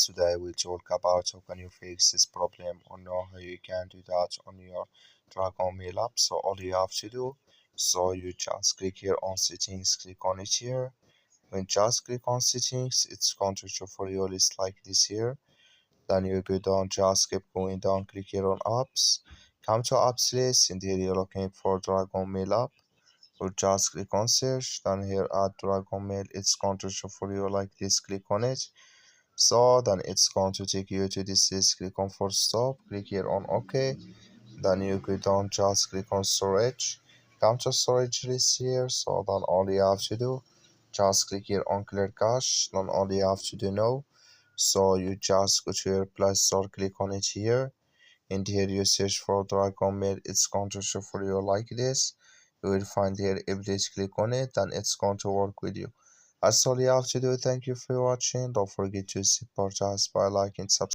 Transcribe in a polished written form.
Today we talk about how can you fix this problem or know how you can do that on your Dragon Mail app. So all you have to do, so you just click here on settings, click on it here. When just click on settings, it's going to show for your list like this here. Then you go down, just keep going down, click here on apps. Come to apps list, and here you're looking for Dragon Mail app. So just click on search, then here add Dragon Mail, it's going to show for you like this, click on it. So then it's going to take you to this list, click on for stop, click here on OK. Then you go down, just click on storage, come to storage list here. So then all you have to do, just click here on clear cache, then all you have to do now, so you just go to your Play Store, click on it here, and here you search for Dragon Mail, it's going to show for you like this. You will find here update, click on it, and it's going to work with you. That's all you have to do. Thank you for watching. Don't forget to support us by liking, subscribe.